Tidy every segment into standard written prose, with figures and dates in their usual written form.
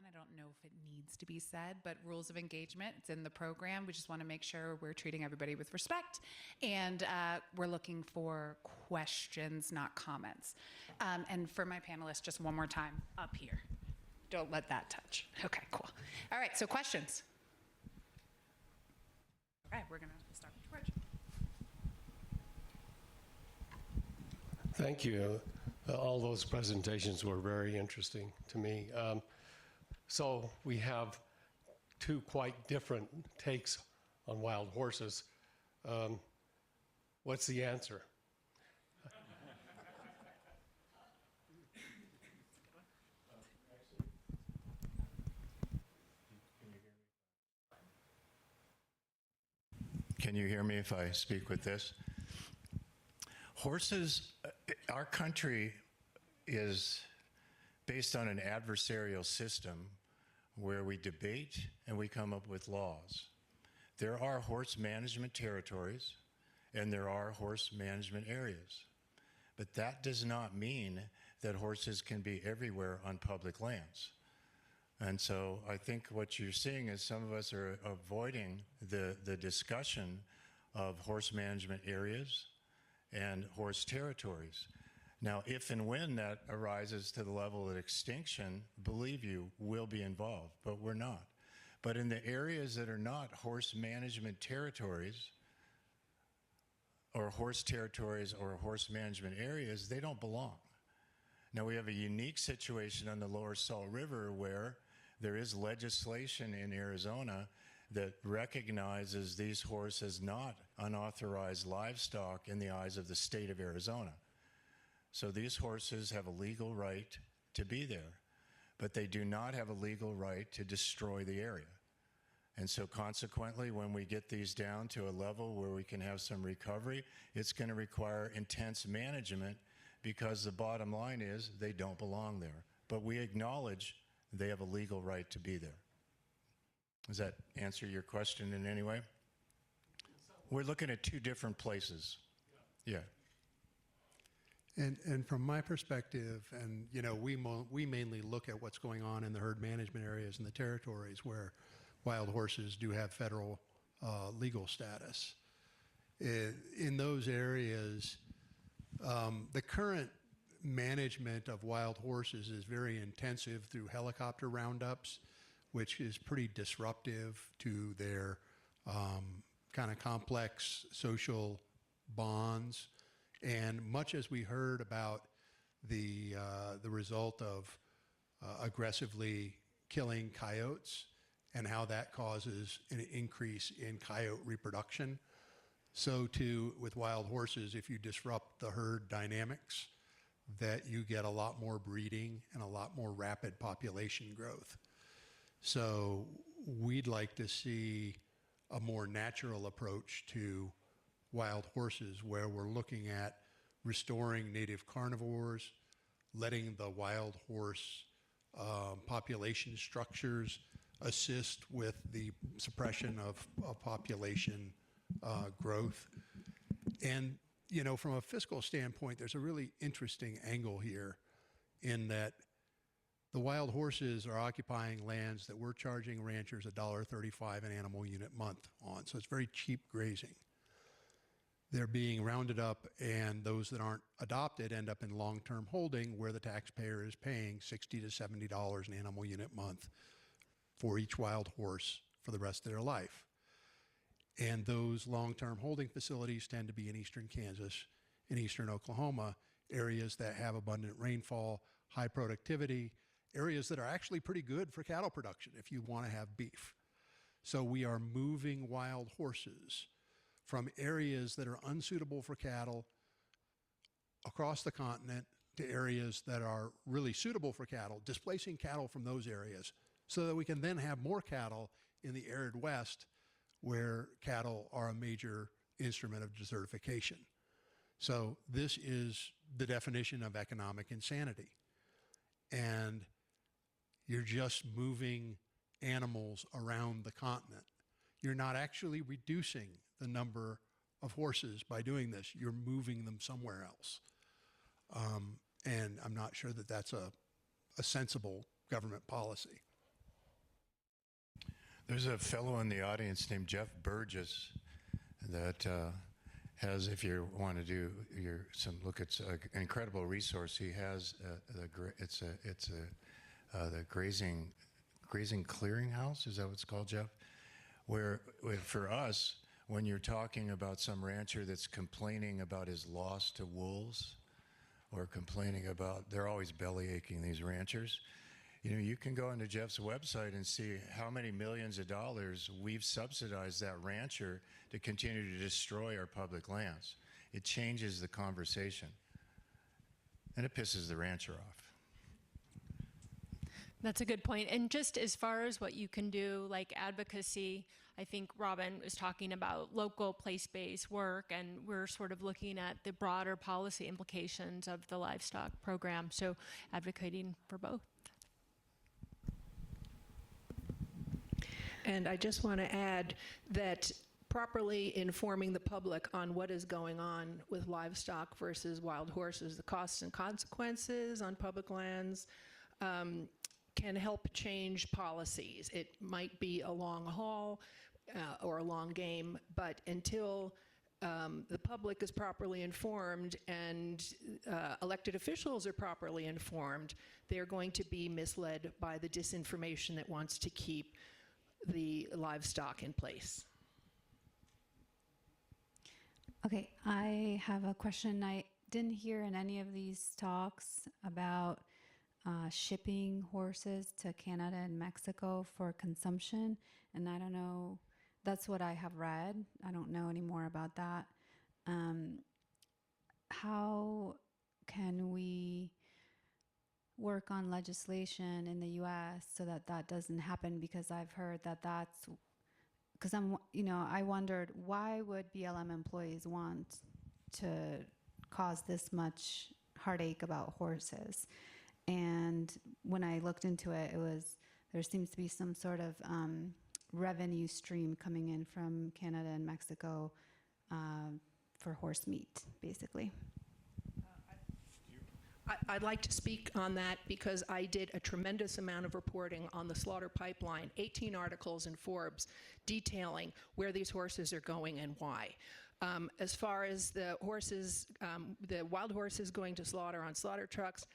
I don't know if it needs to be said, but rules of engagement, it's in the program. We just want to make sure we're treating everybody with respect, and we're looking for questions, not comments. And for my panelists, just one more time, up here. Don't let that touch. Okay, cool. All right, so questions. All right, we're going to start with George. Thank you. All those presentations were very interesting to me. So we have two quite different takes on wild horses. What's the answer? Can you hear me if I speak with this? Horses, our country is based on an adversarial system where we debate and we come up with laws. There are horse management territories and there are horse management areas. But that does not mean that horses can be everywhere on public lands. And so I think what you're seeing is some of us are avoiding the discussion of horse management areas and horse territories. Now, if and when that arises to the level of extinction, believe you, we'll be involved, but we're not. But in the areas that are not horse management territories, or horse territories or horse management areas, they don't belong. Now, we have a unique situation on the lower Salt River where there is legislation in Arizona that recognizes these horses as not unauthorized livestock in the eyes of the state of Arizona. So these horses have a legal right to be there, but they do not have a legal right to destroy the area. And so consequently, when we get these down to a level where we can have some recovery, it's going to require intense management because the bottom line is they don't belong there. But we acknowledge they have a legal right to be there. Does that answer your question in any way? We're looking at two different places. Yeah. And from my perspective, and you know, we mainly look at what's going on in the herd management areas and the territories where wild horses do have federal legal status. In those areas, the current management of wild horses is very intensive through helicopter roundups, which is pretty disruptive to their kind of complex social bonds. And much as we heard about the result of aggressively killing coyotes and how that causes an increase in coyote reproduction, so too with wild horses, if you disrupt the herd dynamics, that you get a lot more breeding and a lot more rapid population growth. So we'd like to see a more natural approach to wild horses where we're looking at restoring native carnivores, letting the wild horse population structures assist with the suppression of population growth. And you know, from a fiscal standpoint, there's a really interesting angle here in that the wild horses are occupying lands that we're charging ranchers $1.35 an animal unit month on. So it's very cheap grazing. They're being rounded up, and those that aren't adopted end up in long-term holding where the taxpayer is paying $60 to $70 an animal unit month for each wild horse for the rest of their life. And those long-term holding facilities tend to be in eastern Kansas, in eastern Oklahoma, areas that have abundant rainfall, high productivity, areas that are actually pretty good for cattle production if you want to have beef. So we are moving wild horses from areas that are unsuitable for cattle across the continent to areas that are really suitable for cattle, displacing cattle from those areas so that we can then have more cattle in the arid West where cattle are a major instrument of desertification. So this is the definition of economic insanity. And you're just moving animals around the continent. You're not actually reducing the number of horses by doing this. You're moving them somewhere else. And I'm not sure that that's a sensible government policy. There's a fellow in the audience named Jeff Burgess that has, if you want to do look at an incredible resource. He has the grazing clearinghouse. Is that what it's called, Jeff? Where for us, when you're talking about some rancher that's complaining about his loss to wolves, or complaining about, they're always belly aching, these ranchers. You can go into Jeff's website and see how many millions of dollars we've subsidized that rancher to continue to destroy our public lands. It changes the conversation, and it pisses the rancher off. That's a good point. And just as far as what you can do, like advocacy, I think Robin was talking about local place-based work, and we're sort of looking at the broader policy implications of the livestock program, so advocating for both. And I just want to add that properly informing the public on what is going on with livestock versus wild horses, the costs and consequences on public lands, can help change policies. It might be a long haul or a long game, but until the public is properly informed and elected officials are properly informed, they're going to be misled by the disinformation that wants to keep the livestock in place. Okay, I have a question. I didn't hear in any of these talks about shipping horses to Canada and Mexico for consumption, and I don't know, that's what I have read. I don't know any more about that. How can we work on legislation in the U.S. so that that doesn't happen? Because I've heard that that's, because I wondered, why would BLM employees want to cause this much heartache about horses? And when I looked into it, there seems to be some sort of revenue stream coming in from Canada and Mexico for horse meat, basically. I'd like to speak on that because I did a tremendous amount of reporting on the slaughter pipeline, 18 articles in Forbes detailing where these horses are going and why. As far as the horses, the wild horses going to slaughter on slaughter trucks,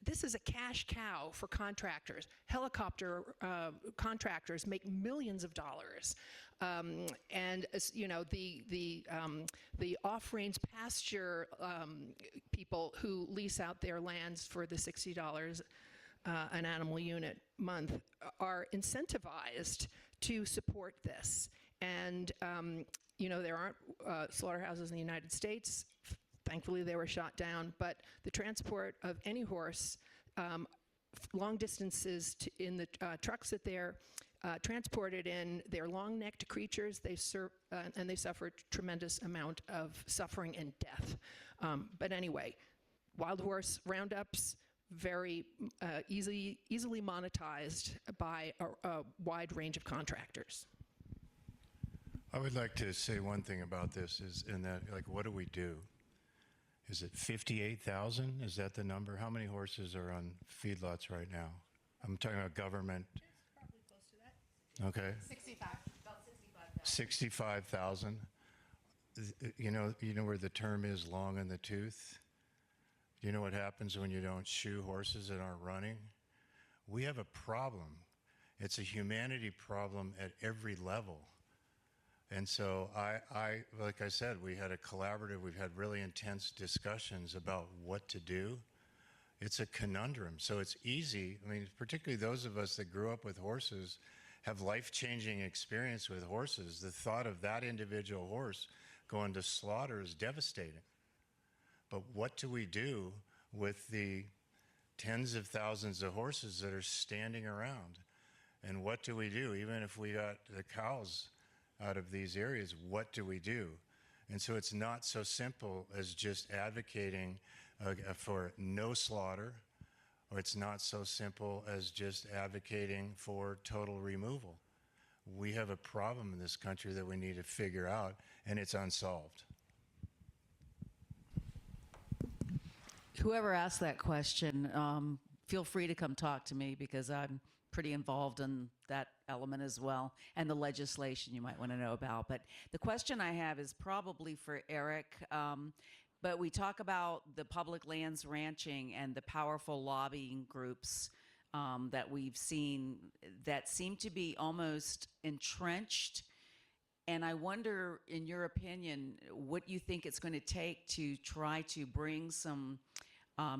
this is a cash cow for contractors. Helicopter contractors make millions of dollars. And the off-range pasture people who lease out their lands for the $60 an animal unit month are incentivized to support this. And there aren't slaughterhouses in the United States. Thankfully, they were shot down. But the transport of any horse, long distances in the trucks that they're transported in, they're long-necked creatures. And they suffer tremendous amount of suffering and death. But anyway, wild horse roundups, very easily monetized by a wide range of contractors. I would like to say one thing about this is in that, what do we do? Is it 58,000? Is that the number? How many horses are on feedlots right now? I'm talking about government. It's probably close to that. Okay. 65, about 65,000. 65,000. You know where the term is long in the tooth? You know what happens when you don't shoe horses that aren't running? We have a problem. It's a humanity problem at every level. And so like I said, we had a collaborative, we've had really intense discussions about what to do. It's a conundrum. So it's easy. I mean, particularly those of us that grew up with horses have life-changing experience with horses. The thought of that individual horse going to slaughter is devastating. But what do we do with the tens of thousands of horses that are standing around? And what do we do? Even if we got the cows out of these areas, what do we do? And so it's not so simple as just advocating for no slaughter, or it's not so simple as just advocating for total removal. We have a problem in this country that we need to figure out, and it's unsolved. Whoever asked that question, feel free to come talk to me because I'm pretty involved in that element as well, and the legislation you might want to know about. But the question I have is probably for Eric. But we talk about the public lands ranching and the powerful lobbying groups that we've seen that seem to be almost entrenched. And I wonder, in your opinion, what you think it's going to take to try to bring some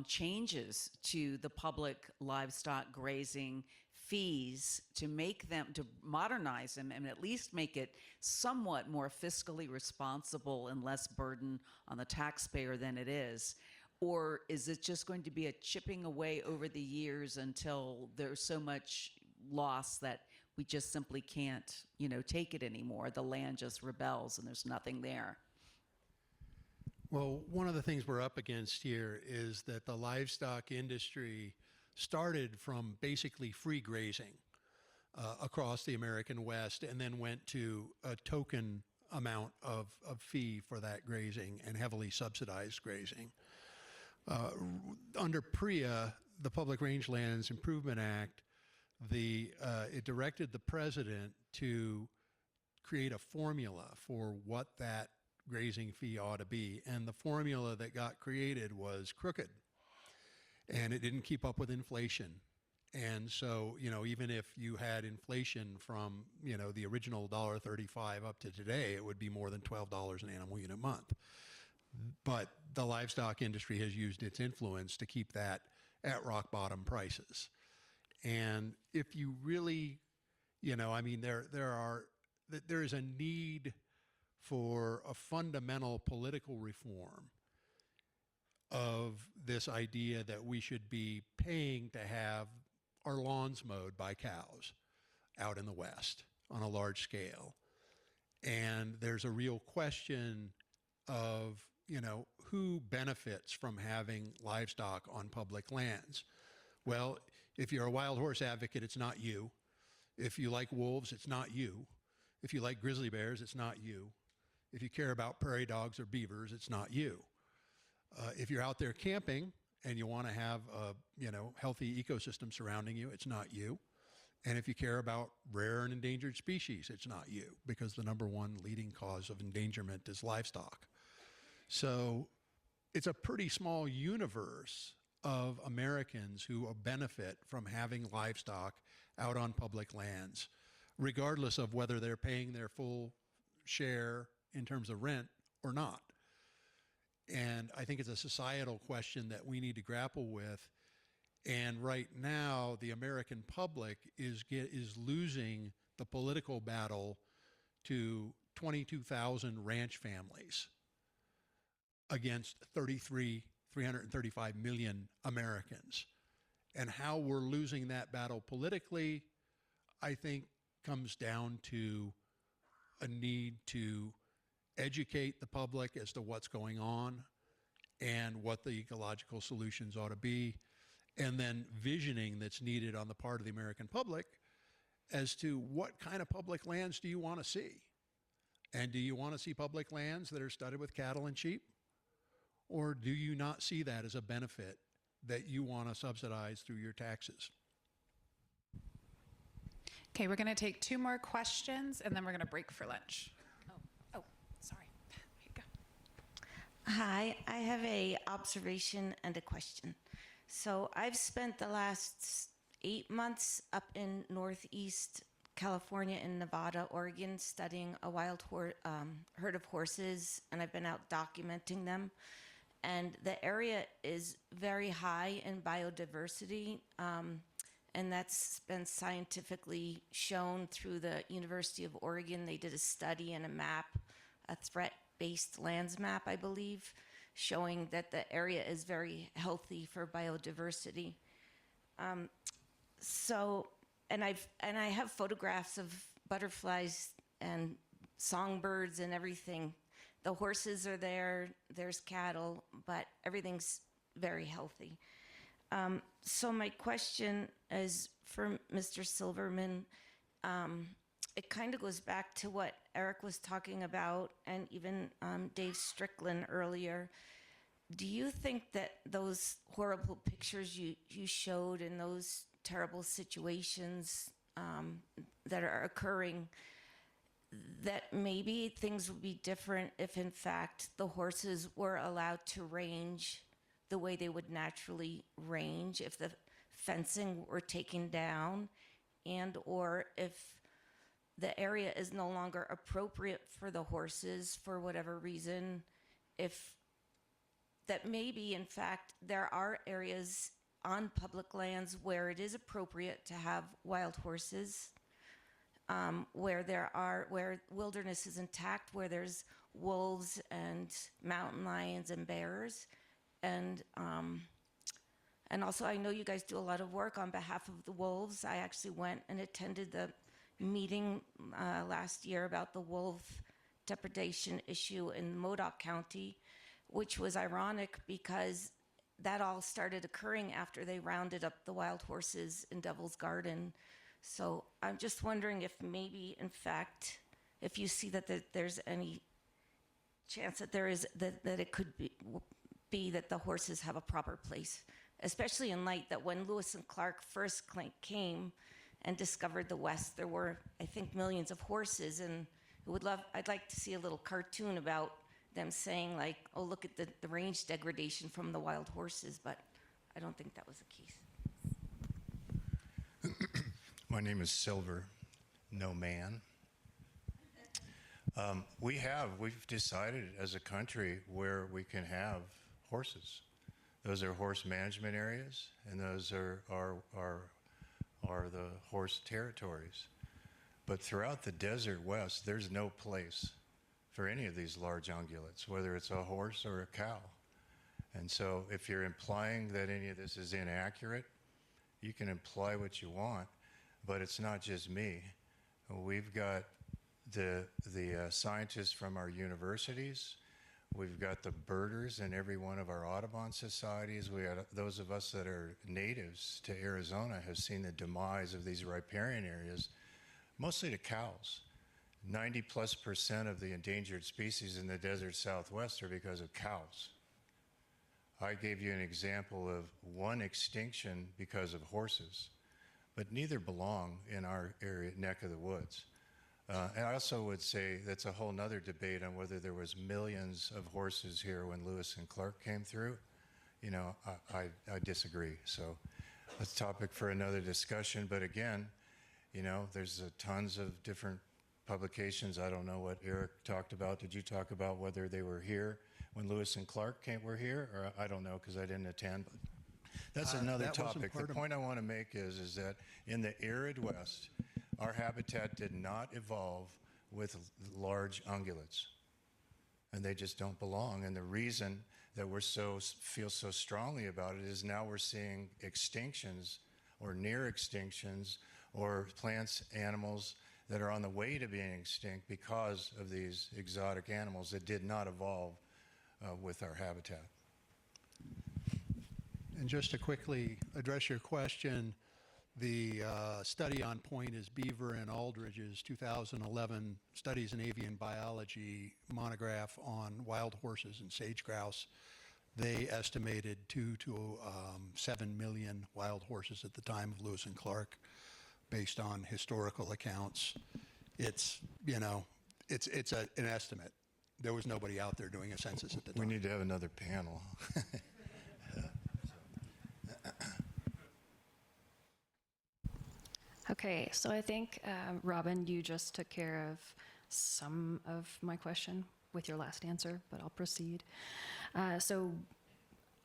changes to the public livestock grazing fees to make them, to modernize them and at least make it somewhat more fiscally responsible and less burden on the taxpayer than it is? Or is it just going to be a chipping away over the years until there's so much loss that we just simply can't, take it anymore? The land just rebels and there's nothing there. Well, one of the things we're up against here is that the livestock industry started from basically free grazing across the American West and then went to a token amount of fee for that grazing and heavily subsidized grazing. Under PREA, the Public Rangelands Improvement Act, it directed the president to create a formula for what that grazing fee ought to be. And the formula that got created was crooked. And it didn't keep up with inflation. And so, even if you had inflation from, the original $1.35 up to today, it would be more than $12 an animal unit month. But the livestock industry has used its influence to keep that at rock bottom prices. And if you really, there is a need for a fundamental political reform of this idea that we should be paying to have our lawns mowed by cows out in the West on a large scale. And there's a real question of, who benefits from having livestock on public lands? Well, if you're a wild horse advocate, it's not you. If you like wolves, it's not you. If you like grizzly bears, it's not you. If you care about prairie dogs or beavers, it's not you. If you're out there camping and you want to have a healthy ecosystem surrounding you, it's not you. And if you care about rare and endangered species, it's not you, because the number one leading cause of endangerment is livestock. So it's a pretty small universe of Americans who benefit from having livestock out on public lands, regardless of whether they're paying their full share in terms of rent or not. And I think it's a societal question that we need to grapple with. And right now, the American public is losing the political battle to 22,000 ranch families against 335 million Americans. And how we're losing that battle politically, I think, comes down to a need to educate the public as to what's going on and what the ecological solutions ought to be, and then visioning that's needed on the part of the American public as to what kind of public lands do you want to see? And do you want to see public lands that are studded with cattle and sheep? Or do you not see that as a benefit that you want to subsidize through your taxes? Okay, we're going to take 2 more questions and then we're going to break for lunch. Oh, sorry. Here you go. Hi, I have a observation and a question. So I've spent the last 8 months up in Northeast California and Nevada, Oregon, studying a wild herd of horses, and I've been out documenting them. And the area is very high in biodiversity, and that's been scientifically shown through the University of Oregon. They did a study and a map, a threat-based lands map, I believe, showing that the area is very healthy for biodiversity. And I have photographs of butterflies and songbirds and everything. The horses are there, there's cattle, but everything's very healthy. So my question is for Mr. Silverman. It kind of goes back to what Eric was talking about, and even Dave Strickland earlier. Do you think that those horrible pictures you showed and those terrible situations that are occurring, that maybe things would be different if, in fact, the horses were allowed to range the way they would naturally range, if the fencing were taken down, and or if the area is no longer appropriate for the horses for whatever reason, if that maybe, in fact, there are areas on public lands where it is appropriate to have wild horses, where wilderness is intact, where there's wolves and mountain lions and bears, and also I know you guys do a lot of work on behalf of the wolves. I actually went and attended the meeting last year about the wolf depredation issue in Modoc County, which was ironic because that all started occurring after they rounded up the wild horses in Devil's Garden. So I'm just wondering if maybe, in fact, if you see that there's any chance that there is that it could be that the horses have a proper place, especially in light that when Lewis and Clark first came and discovered the West, there were, I think, millions of horses, and I'd like to see a little cartoon about them saying, like, oh, look at the range degradation from the wild horses, but I don't think that was the case. My name is Silver, no man. We've decided as a country where we can have horses. Those are horse management areas, and those are the horse territories. But throughout the desert West, there's no place for any of these large ungulates, whether it's a horse or a cow. And so if you're implying that any of this is inaccurate, you can imply what you want, but it's not just me. We've got the scientists from our universities. We've got the birders in every one of our Audubon societies. We got those of us that are natives to Arizona have seen the demise of these riparian areas, mostly to cows. 90+% of the endangered species in the desert Southwest are because of cows. I gave you an example of one extinction because of horses, but neither belong in our area, neck of the woods. And I also would say that's a whole nother debate on whether there was millions of horses here when Lewis and Clark came through. You know, I disagree. So that's a topic for another discussion. But again, you know, there's tons of different publications. I don't know what Eric talked about. Did you talk about whether they were here when Lewis and Clark were here? Or I don't know because I didn't attend. But that's another that wasn't topic. The part of- point I want to make is that in the arid West, our habitat did not evolve with large ungulates, and they just don't belong. And the reason that feel so strongly about it is now we're seeing extinctions or near extinctions or plants, animals that are on the way to being extinct because of these exotic animals that did not evolve with our habitat. And just to quickly address your question, the study on point is Beaver and Aldridge's 2011 Studies in Avian Biology monograph on wild horses and sage grouse. They estimated 2 to 7 million wild horses at the time of Lewis and Clark, based on historical accounts. It's, you know, it's an estimate. There was nobody out there doing a census at the time. We need to have another panel. Okay, so I think, Robin, you just took care of some of my question with your last answer, but I'll proceed. So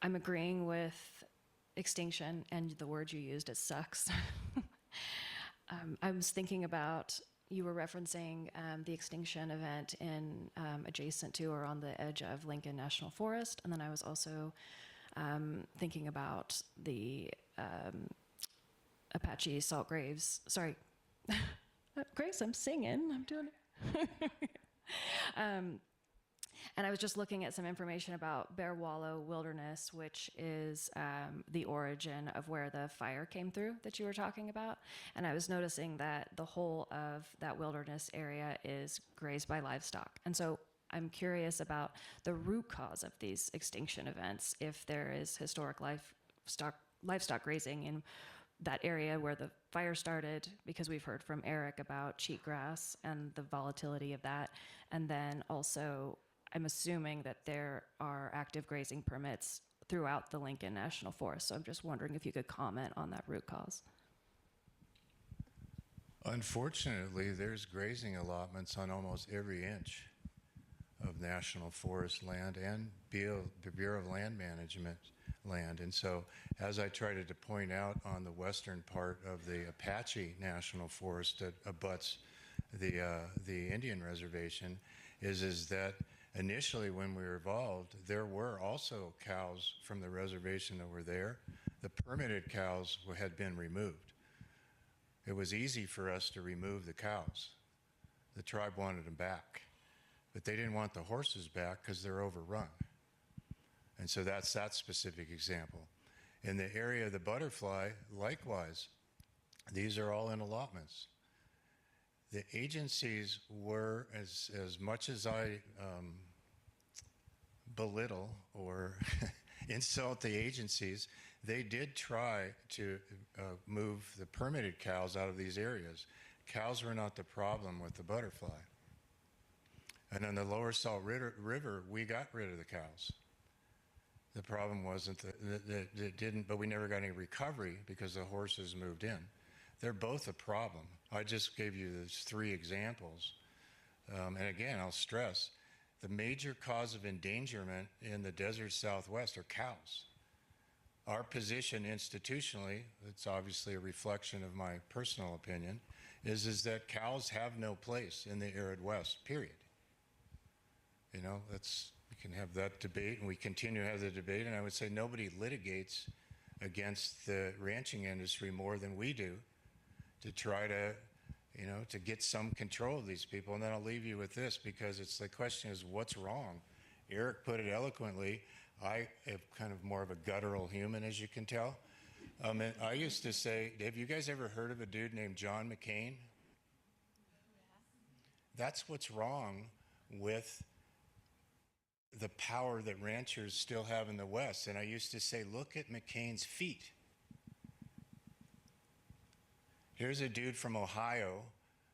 I'm agreeing with extinction and the word you used, it sucks. I was thinking about, you were referencing the extinction event in adjacent to or on the edge of Lincoln National Forest, and then I was also thinking about the Apache salt graves. Sorry, Grace, I'm singing. I'm doing it. And I was just looking at some information about Bear Wallow Wilderness, which is the origin of where the fire came through that you were talking about. And I was noticing that the whole of that wilderness area is grazed by livestock. And so I'm curious about the root cause of these extinction events, if there is historic livestock grazing in that area where the fire started, because we've heard from Eric about cheatgrass and the volatility of that. And then also, I'm assuming that there are active grazing permits throughout the Lincoln National Forest. So I'm just wondering if you could comment on that root cause. Unfortunately, there's grazing allotments on almost every inch of National Forest land and the Bureau of Land Management land. And so, as I tried to point out on the western part of the Apache National Forest that abuts the Indian reservation, is that initially when we were involved, there were also cows from the reservation that were there. The permitted cows had been removed. It was easy for us to remove the cows. The tribe wanted them back, but they didn't want the horses back because they're overrun. And so that's that specific example. In the area of the butterfly, likewise, these are all in allotments. The agencies were, as much as I belittle or insult the agencies, they did try to move the permitted cows out of these areas. Cows were not the problem with the butterfly. And on the lower Salt River, we got rid of the cows. The problem wasn't that it didn't, but we never got any recovery because the horses moved in. They're both a problem. I just gave you those 3 examples. And again, I'll stress, the major cause of endangerment in the desert Southwest are cows. Our position institutionally, it's obviously a reflection of my personal opinion, is that cows have no place in the arid West, period. You know, we can have that debate, and we continue to have the debate, and I would say nobody litigates against the ranching industry more than we do to try to, you know, to get some control of these people. And then I'll leave you with this, because it's the question is, what's wrong? Eric put it eloquently. I am kind of more of a guttural human, as you can tell. And I used to say, have you guys ever heard of a dude named John McCain? That's what's wrong with the power that ranchers still have in the West. And I used to say, look at McCain's feet. Here's a dude from Ohio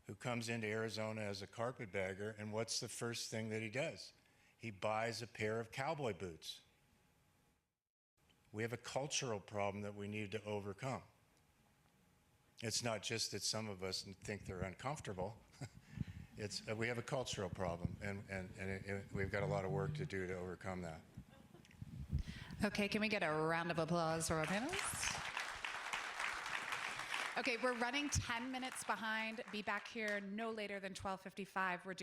who comes into Arizona as a carpetbagger, and what's the first thing that he does? He buys a pair of cowboy boots. We have a cultural problem that we need to overcome. It's not just that some of us think they're uncomfortable. We have a cultural problem, and we've got a lot of work to do to overcome that. Okay, can we get a round of applause for our panelists? Okay, we're running 10 minutes behind. Be back here no later than 12:55. We're doing